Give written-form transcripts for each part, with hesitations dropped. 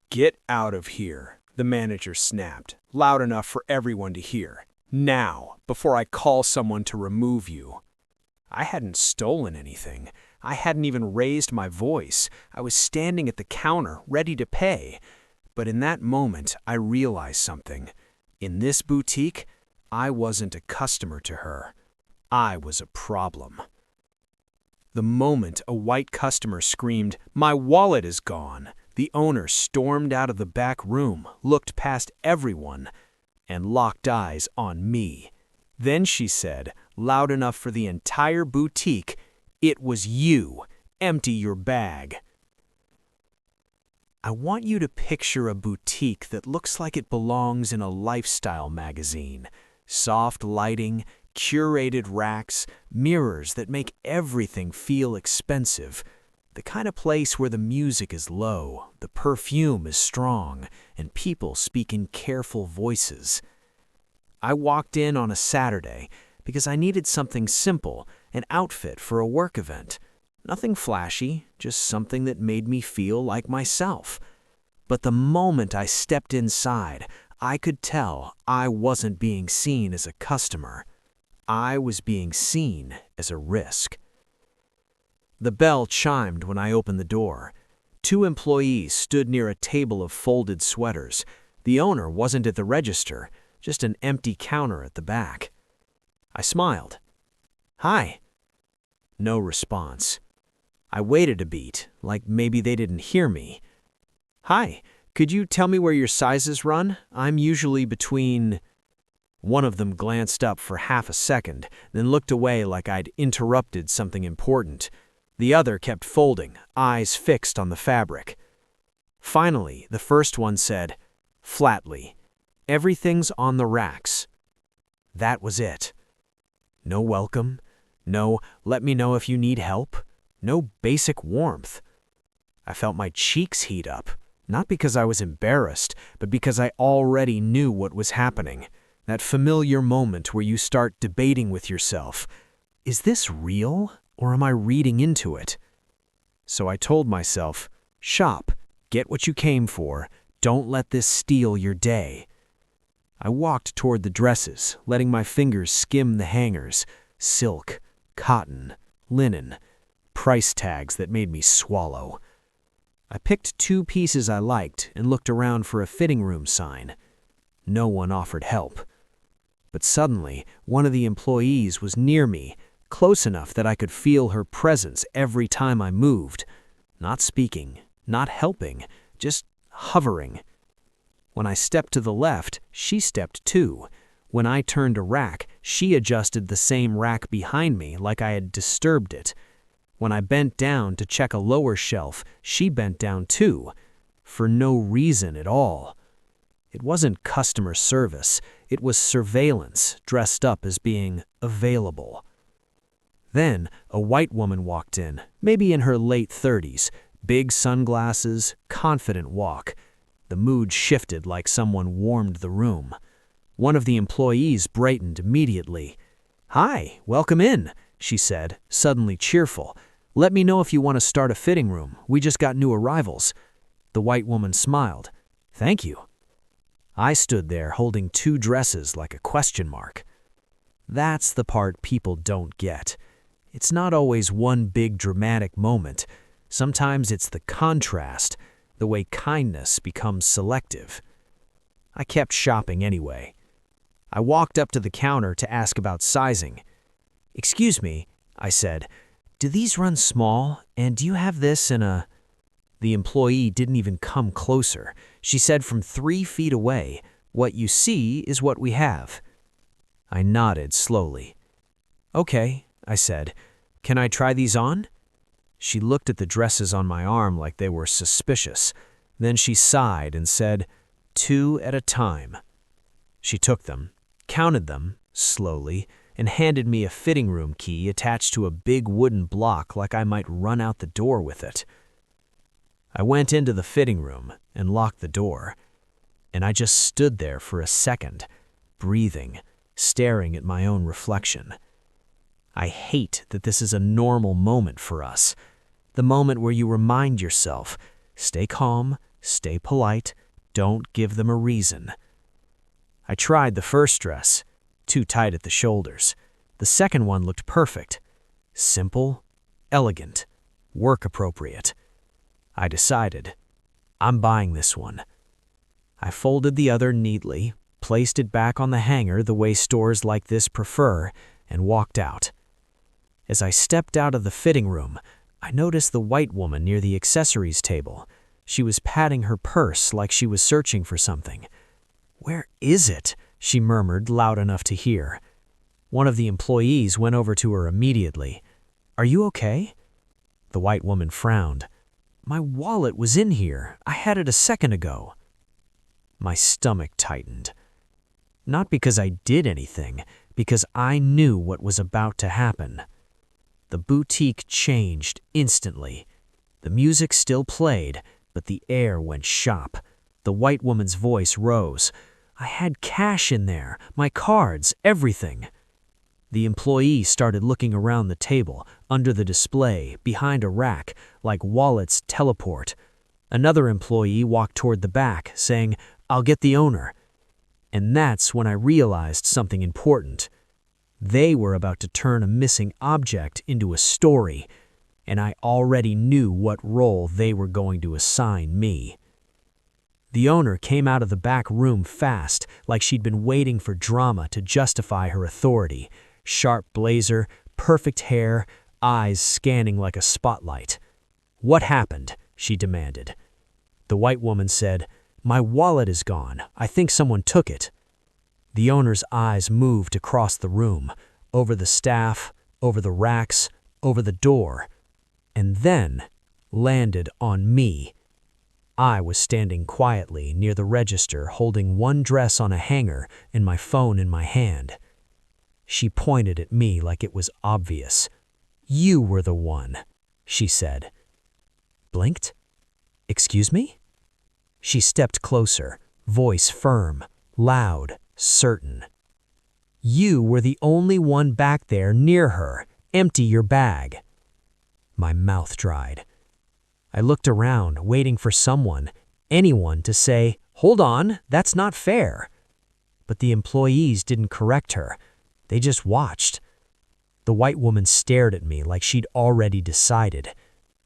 "Get out of here," the manager snapped, loud enough for everyone to hear. "Now, before I call someone to remove you." I hadn't stolen anything. I hadn't even raised my voice. I was standing at the counter, ready to pay. But in that moment, I realized something. In this boutique, I wasn't a customer to her. I was a problem. The moment a white customer screamed, "My wallet is gone," the owner stormed out of the back room, looked past everyone, and locked eyes on me. Then she said, loud enough for the entire boutique, "It was you. Empty your bag." I want you to picture a boutique that looks like it belongs in a lifestyle magazine. Soft lighting, curated racks, mirrors that make everything feel expensive. The kind of place where the music is low, the perfume is strong, and people speak in careful voices. I walked in on a Saturday because I needed something simple, an outfit for a work event. Nothing flashy, just something that made me feel like myself. But the moment I stepped inside, I could tell I wasn't being seen as a customer. I was being seen as a risk. The bell chimed when I opened the door. 2 employees stood near a table of folded sweaters. The owner wasn't at the register, just an empty counter at the back. I smiled. "Hi." No response. I waited a beat, like maybe they didn't hear me. "Hi, could you tell me where your sizes run? I'm usually between—" One of them glanced up for half a second, then looked away like I'd interrupted something important. The other kept folding, eyes fixed on the fabric. Finally, the first one said, flatly, "Everything's on the racks." That was it. No welcome. No, "Let me know if you need help." No basic warmth. I felt my cheeks heat up, not because I was embarrassed, but because I already knew what was happening. That familiar moment where you start debating with yourself, is this real, or am I reading into it? So I told myself, shop, get what you came for, don't let this steal your day. I walked toward the dresses, letting my fingers skim the hangers. Silk, cotton, linen, price tags that made me swallow. I picked 2 pieces I liked and looked around for a fitting room sign. No one offered help. But suddenly, one of the employees was near me, close enough that I could feel her presence every time I moved. Not speaking, not helping, just hovering. When I stepped to the left, she stepped too. When I turned a rack, she adjusted the same rack behind me like I had disturbed it. When I bent down to check a lower shelf, she bent down too, for no reason at all. It wasn't customer service, it was surveillance dressed up as being available. Then a white woman walked in, maybe in her late 30s, big sunglasses, confident walk. The mood shifted like someone warmed the room. One of the employees brightened immediately. "Hi, welcome in," she said, suddenly cheerful. "Let me know if you want to start a fitting room. We just got new arrivals." The white woman smiled. "Thank you." I stood there holding 2 dresses like a question mark. That's the part people don't get. It's not always one big dramatic moment. Sometimes it's the contrast, the way kindness becomes selective. I kept shopping anyway. I walked up to the counter to ask about sizing. "Excuse me," I said, "do these run small, and do you have this in a—" The employee didn't even come closer. She said from 3 feet away, "What you see is what we have." I nodded slowly. "Okay," I said. "Can I try these on?" She looked at the dresses on my arm like they were suspicious. Then she sighed and said, "2 at a time." She took them, counted them, slowly, and handed me a fitting room key attached to a big wooden block like I might run out the door with it. I went into the fitting room and locked the door, and I just stood there for a second, breathing, staring at my own reflection. I hate that this is a normal moment for us, the moment where you remind yourself, stay calm, Stay polite. Don't give them a reason. I tried the first dress, too tight at the shoulders. The second one looked perfect. Simple, elegant, work appropriate. I decided, I'm buying this one. I folded the other neatly, placed it back on the hanger the way stores like this prefer, and walked out. As I stepped out of the fitting room, I noticed the white woman near the accessories table. She was patting her purse like she was searching for something. "Where is it?" she murmured loud enough to hear. One of the employees went over to her immediately. "Are you okay?" The white woman frowned. "My wallet was in here. I had it a second ago." My stomach tightened. Not because I did anything, because I knew what was about to happen. The boutique changed instantly. The music still played, but the air went shop. The white woman's voice rose. "I had cash in there, my cards, everything." The employee started looking around the table, under the display, behind a rack, like wallets teleport. Another employee walked toward the back, saying, "I'll get the owner." And that's when I realized something important. They were about to turn a missing object into a story, and I already knew what role they were going to assign me. The owner came out of the back room fast, like she'd been waiting for drama to justify her authority. Sharp blazer, perfect hair, eyes scanning like a spotlight. "What happened?" she demanded. The white woman said, "My wallet is gone. I think someone took it." The owner's eyes moved across the room, over the staff, over the racks, over the door, and then landed on me. I was standing quietly near the register, holding one dress on a hanger and my phone in my hand. She pointed at me like it was obvious. "You were the one," she said. Blinked. "Excuse me?" She stepped closer, voice firm, loud, certain. "You were the only one back there near her. Empty your bag." My mouth dried. I looked around, waiting for someone, anyone, to say, "Hold on, that's not fair." But the employees didn't correct her. They just watched. The white woman stared at me like she'd already decided.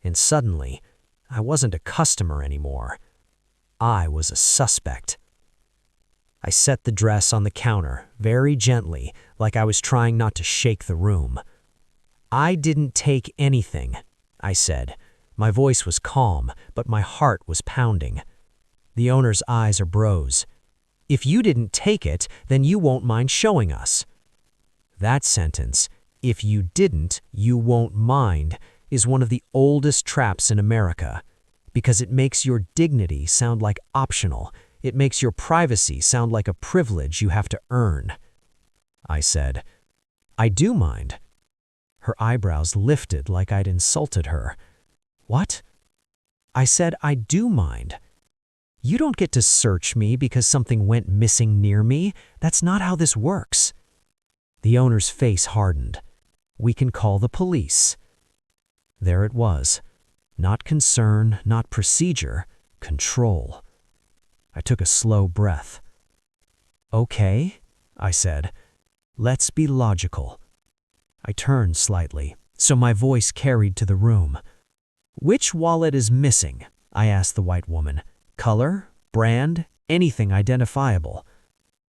And suddenly, I wasn't a customer anymore. I was a suspect. I set the dress on the counter, very gently, like I was trying not to shake the room. "I didn't take anything," I said. My voice was calm, but my heart was pounding. The owner's eyes uprose. "If you didn't take it, then you won't mind showing us." That sentence, "if you didn't, you won't mind," is one of the oldest traps in America, because it makes your dignity sound like optional. It makes your privacy sound like a privilege you have to earn. I said, "I do mind." Her eyebrows lifted like I'd insulted her. "What?" I said, "I do mind. You don't get to search me because something went missing near me. That's not how this works." The owner's face hardened. "We can call the police." There it was. Not concern, not procedure, control. I took a slow breath. "Okay," I said. "Let's be logical." I turned slightly, so my voice carried to the room. "Which wallet is missing?" I asked the white woman. "Color? Brand? Anything identifiable?"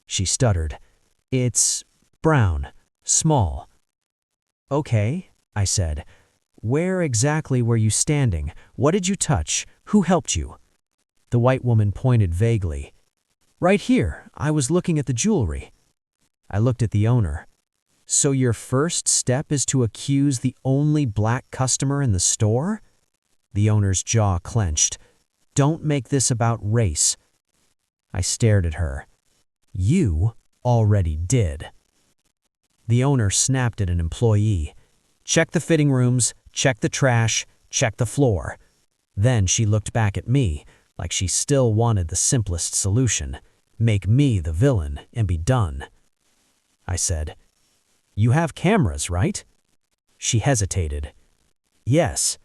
She stuttered. "It's brown, small." "Okay," I said. "Where exactly were you standing? What did you touch? Who helped you?" The white woman pointed vaguely. "Right here. I was looking at the jewelry." I looked at the owner. "So your first step is to accuse the only black customer in the store?" The owner's jaw clenched. "Don't make this about race." I stared at her. "You already did." The owner snapped at an employee. "Check the fitting rooms, check the trash, check the floor." Then she looked back at me, like she still wanted the simplest solution. Make me the villain and be done. I said, "You have cameras, right?" She hesitated. "Yes."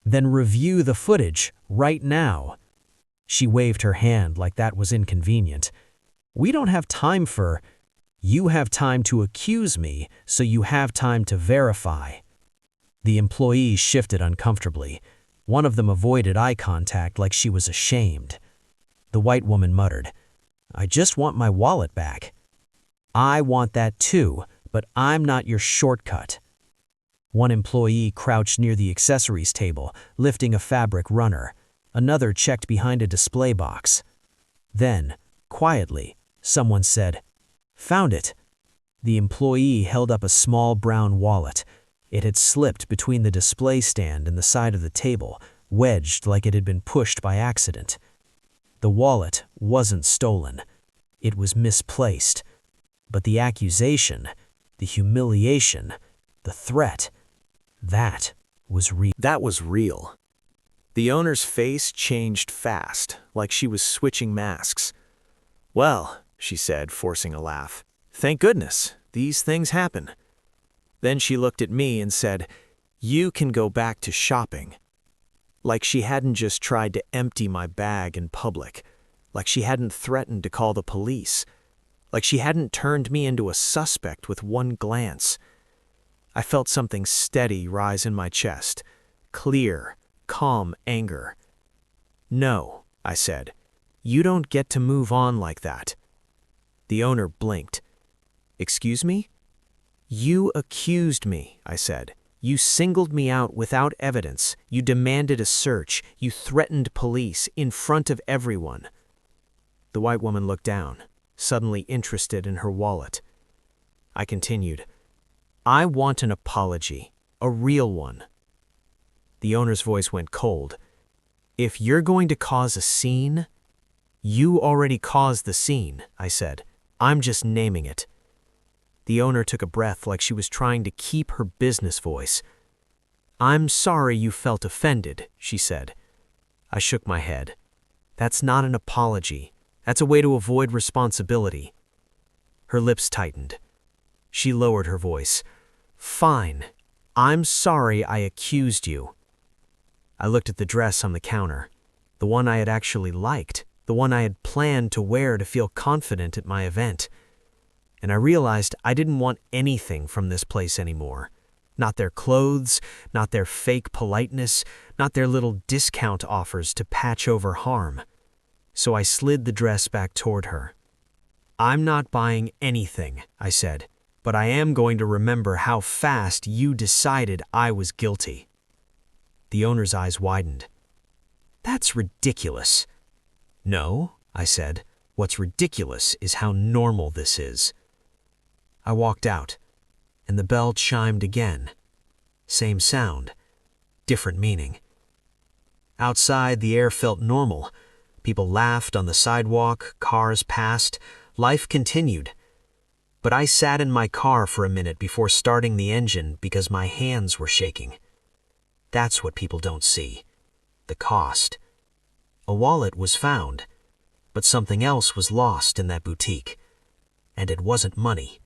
"Then review the footage right now." She waved her hand like that was inconvenient. "We don't have time for, you have time to accuse me, so you have time to verify." The employees shifted uncomfortably. One of them avoided eye contact like she was ashamed. The white woman muttered, "I just want my wallet back." "I want that too, but I'm not your shortcut." One employee crouched near the accessories table, lifting a fabric runner. Another checked behind a display box. Then, quietly, someone said, "Found it." The employee held up a small brown wallet. It had slipped between the display stand and the side of the table, wedged like it had been pushed by accident. The wallet wasn't stolen. It was misplaced. But the accusation, the humiliation, the threat, that was real. That was real. The owner's face changed fast, like she was switching masks. "Well," she said, forcing a laugh, "thank goodness, these things happen." Then she looked at me and said, "You can go back to shopping." Like she hadn't just tried to empty my bag in public. Like she hadn't threatened to call the police. Like she hadn't turned me into a suspect with one glance. I felt something steady rise in my chest. Clear, calm anger. "No," I said. "You don't get to move on like that." The owner blinked. "Excuse me?" "You accused me," I said. "You singled me out without evidence. You demanded a search. You threatened police in front of everyone." The white woman looked down, suddenly interested in her wallet. I continued, "I want an apology, a real one." The owner's voice went cold. "If you're going to cause a scene—" "You already caused the scene," I said. "I'm just naming it." The owner took a breath like she was trying to keep her business voice. "I'm sorry you felt offended," she said. I shook my head. "That's not an apology. That's a way to avoid responsibility." Her lips tightened. She lowered her voice. "Fine. I'm sorry I accused you." I looked at the dress on the counter, the one I had actually liked, the one I had planned to wear to feel confident at my event. And I realized I didn't want anything from this place anymore. Not their clothes, not their fake politeness, not their little discount offers to patch over harm. So I slid the dress back toward her. "I'm not buying anything," I said, "but I am going to remember how fast you decided I was guilty." The owner's eyes widened. "That's ridiculous." "No," I said, "what's ridiculous is how normal this is." I walked out, and the bell chimed again. Same sound, different meaning. Outside, the air felt normal. People laughed on the sidewalk, cars passed, life continued. But I sat in my car for a minute before starting the engine because my hands were shaking. That's what people don't see. The cost. A wallet was found, but something else was lost in that boutique. And it wasn't money.